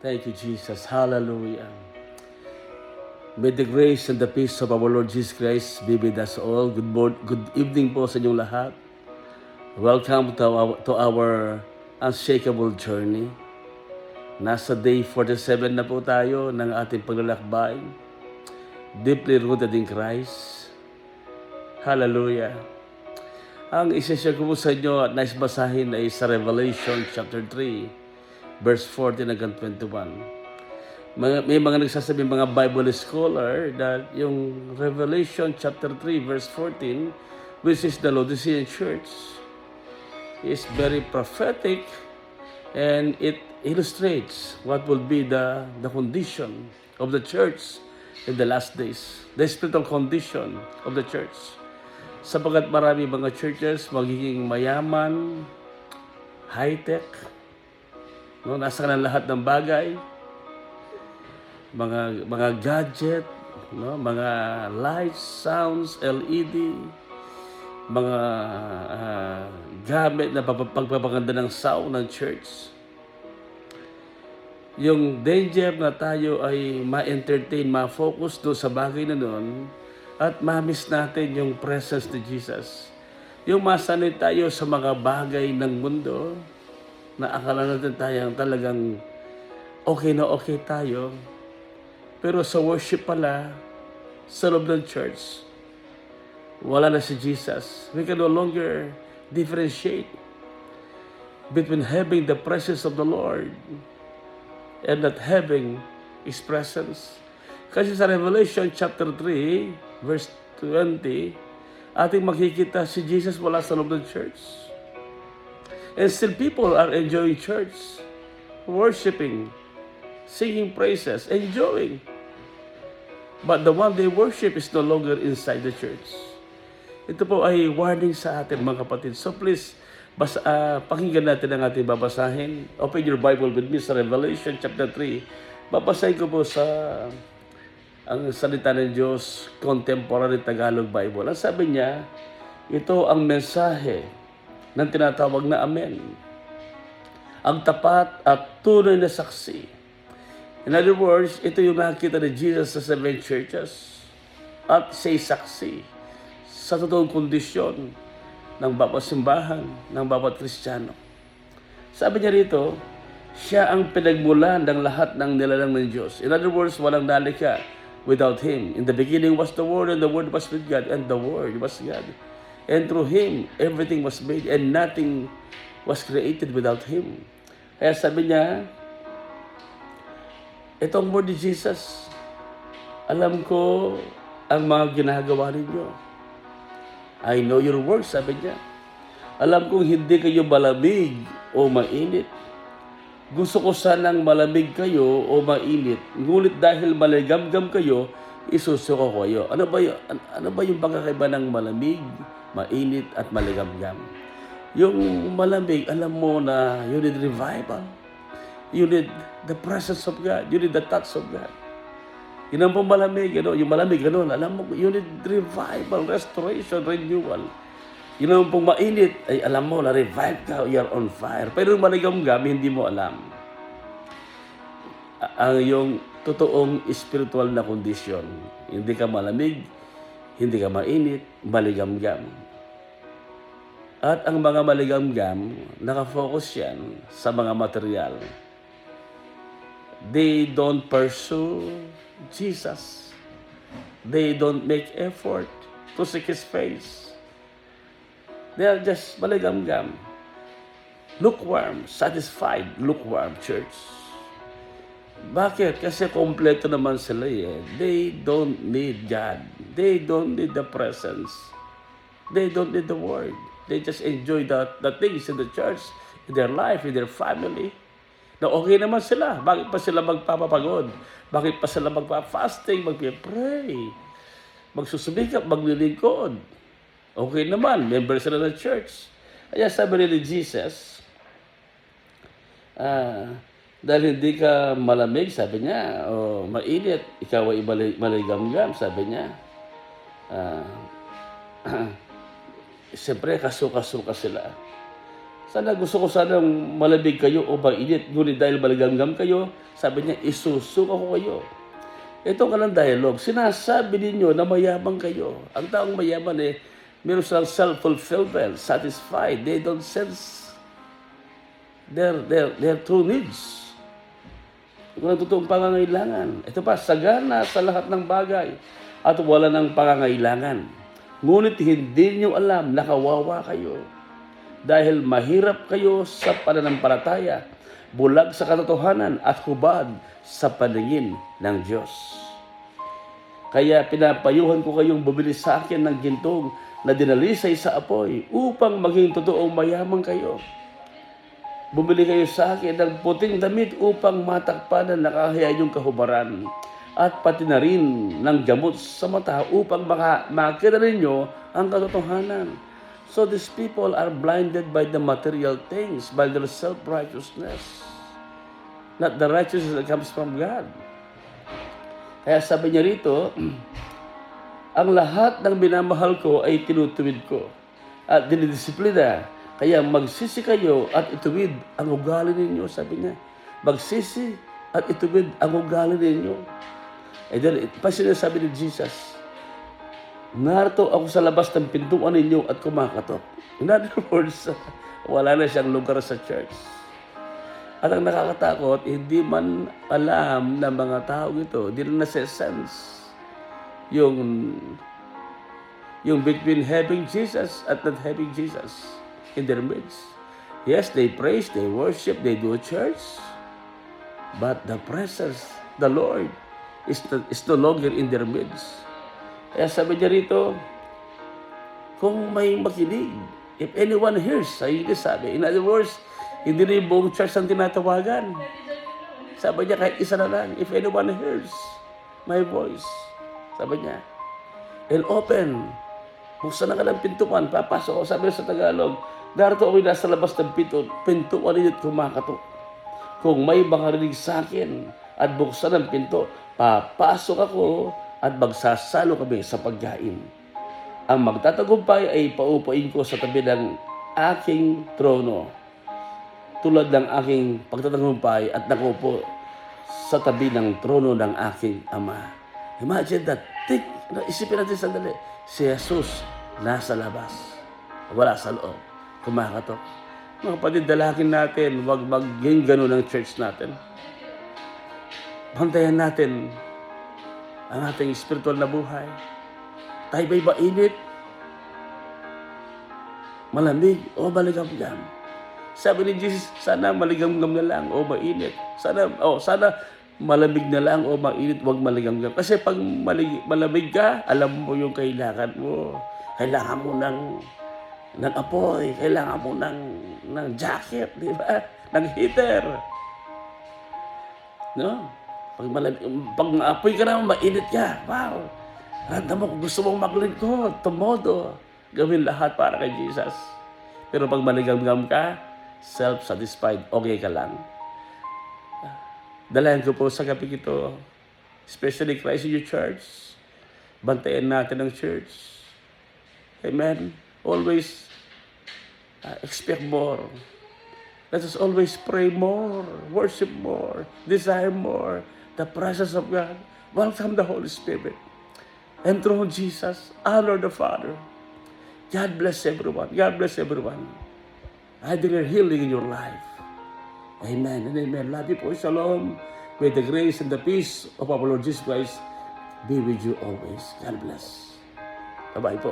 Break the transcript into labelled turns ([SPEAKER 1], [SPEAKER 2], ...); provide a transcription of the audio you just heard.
[SPEAKER 1] Thank you, Jesus. Hallelujah. May the grace and the peace of our Lord Jesus Christ be with us all. Good evening po sa inyong lahat. Welcome to our unshakable journey. Nasa day 47 na po tayo ng ating paglalakbay. Deeply rooted in Christ. Hallelujah. Ang isa-share ko po sa inyo at nais basahin ay sa Revelation chapter 3, verse 14 hanggang 21. May mga nagsasabi, mga Bible scholar, that yung Revelation chapter 3, verse 14, which is the Laodicean church, is very prophetic and it illustrates what will be the condition of the church in the last days, the spiritual condition of the church. Sapagat marami mga churches magiging mayaman, high-tech, no? Nasa kanan lahat ng bagay, mga gadget, no? Mga lights, sounds, LED, mga gamit na pagpapaganda ng sound ng church. Yung danger na tayo ay ma-entertain, ma-focus doon sa bagay na noon at ma-miss natin yung presence ni Jesus. Yung masanay tayo sa mga bagay ng mundo na akala natin tayong talagang okay na okay tayo. Pero sa worship pala, sa loob ng church, wala na si Jesus. We can no longer differentiate between having the presence of the Lord and not having His presence. Kasi sa Revelation chapter 3, verse 20, ating makikita si Jesus wala sa loob ng church. And still people are enjoying church, worshiping, singing praises, enjoying. But the one they worship is no longer inside the church. Ito po ay warning sa atin, mga kapatid. So please, pakinggan natin ang ating babasahin. Open your Bible with me sa Revelation chapter 3. Babasahin ko po sa ang salita ng Diyos, Contemporary Tagalog Bible. Ang sabi niya, ito ang mensahe ng tinatawag na Amen. Ang tapat at tunay na saksi. In other words, ito yung nakikita ni Jesus sa 7 churches at siya saksi sa totoong kondisyon ng bawat simbahan, ng bawat Kristiyano. Sabi niya rito, siya ang pinagmulan ng lahat ng nilalang ng Diyos. In other words, walang nalikha without Him. In the beginning was the Word, and the Word was with God, and the Word was God. And through Him, everything was made, and nothing was created without Him. Kaya sabi niya, itong word ni Jesus, alam ko ang mga ginagawa ninyo. I know your works, sabi niya. Alam kong hindi kayo malamig o mainit. Gusto ko sanang malamig kayo o mainit. Ngunit dahil maligamgam kayo, isusuko ko kayo. Ano ba yung pagkakaiba ng malamig, mainit at maligamgam? Yung malamig, alam mo na you need revival. You need the presence of God. You need the touch of God. Yun ang pong malamig, yung malamig, alam mo, you need revival, restoration, renewal. Yun ang pong mainit, ay alam mo, na-revive ka, you're on fire. Pero yung maligamgam, hindi mo alam. Ang yung totoong spiritual na kondisyon. Hindi ka malamig, hindi ka mainit, maligamgam. At ang mga maligamgam, nakafocus yan sa mga material. They don't pursue Jesus. They don't make effort to seek His face. They are just maligamgam. Lukewarm, satisfied, lukewarm church. Bakit? Kasi kompleto naman sila eh. They don't need God. They don't need the presence. They don't need the Word. They just enjoy the things in the church, in their life, in their family. Na okay naman sila. Bakit pa sila magpapapagod? Bakit pa sila magpa-fasting, magpipray, magsusumikap, maglilingkod? Okay naman, member sila ng church. Kaya sabi ni Jesus, dahil hindi ka malamig, sabi niya, o mainit, ikaw ay maligamgam, sabi niya. Siyempre, kasuka-suka sila. Sana gusto ko sanang malamig kayo o mainit. Ngunit dahil maligamgam kayo, sabi niya, isusuka ko kayo. Ito ka ng dialogue. Sinasabi ninyo na mayaman kayo. Ang taong mayaman meron silang self-fulfillment, satisfied. They don't sense their true needs. Kung ang totoong pangangailangan. Ito pa, sagana sa lahat ng bagay at wala ng pangangailangan. Ngunit hindi nyo alam na kawawa kayo. Dahil mahirap kayo sa pananampalataya, bulag sa katotohanan at hubad sa paningin ng Diyos. Kaya pinapayuhan ko kayong bumili sa akin ng gintong na dinalisay sa apoy upang maging totoong mayaman kayo. Bumili kayo sa akin ng puting damit upang matakpan ang nakahiyayong kahubaran at pati na rin ng gamot sa mata upang makita ninyo ang katotohanan. So these people are blinded by the material things, by their self-righteousness, not the righteousness that comes from God. Kaya sabi niya rito, ang lahat ng minamahal ko ay tinutuwid ko at dinidisiplina. Kaya magsisi kayo at ituwid ang ugali ninyo, sabi niya. Magsisi at ituwid ang ugali ninyo. And then, pa sinasabi ni Jesus, narito ako sa labas ng pintuan ninyo at kumakatok. In other words, wala na siyang lugar sa church. At ang nakakatakot, hindi man alam ng mga tao ito, hindi na nasa-sense yung between having Jesus at not having Jesus in their midst. Yes, they praise, they worship, they do church, but the presence, the Lord, is no longer in their midst. Kaya sabi niya rito, kung may makinig, if anyone hears, ay hindi sabi. In other words, hindi rin buong church ang tinatawagan. Sabi niya, kahit isa na lang, if anyone hears my voice, sabi niya, and open, buksan na ka ng pintuan, papasok ako. Sabi niya sa Tagalog, darito ako nasa labas ng pintuan ninyo at kumakatok. Kung may makarinig sa akin at buksan ang pinto, papasok ako at magsasalo kami sa pagkain. Ang magtatagumpay ay paupuin ko sa tabi ng aking trono, tulad ng aking pagtatagumpay at nakupo sa tabi ng trono ng aking Ama. Imagine that. Isipin natin sandali. Si Jesus nasa labas, wala sa loob, kumakatok. Mga kapatid, dalangin natin, huwag maging ganun ang church natin. Bantayan natin ang ating spiritual na buhay. Tayo ba'y mainit, malamig, o maligam-gam? Sabi ni Jesus, sana maligam-gam na lang o mainit. Sana malamig na lang o mainit, huwag maligam-gam. Kasi pag malamig ka, alam mo yung kailangan mo. Kailangan mo ng apoy, kailangan mo ng jacket, di ba? Ng heater. No? Pag apoy ka naman, mainit ka. Wow! Randa mo kung gusto mong maglingkod, tumodo. Gawin lahat para kay Jesus. Pero pag maligam-gam ka, self-satisfied, okay ka lang. Dalayan ko po sa gabi ito, especially Christ in your church. Bantayan natin ang church. Amen? Always expect more. Let us always pray more, worship more, desire more, the presence of God. Welcome the Holy Spirit. And through Jesus, honor the Father. God bless everyone. God bless everyone. I declare healing in your life. Amen and amen. Love you po. Shalom. May the grace and the peace of our Lord Jesus Christ be with you always. God bless. Bye-bye po.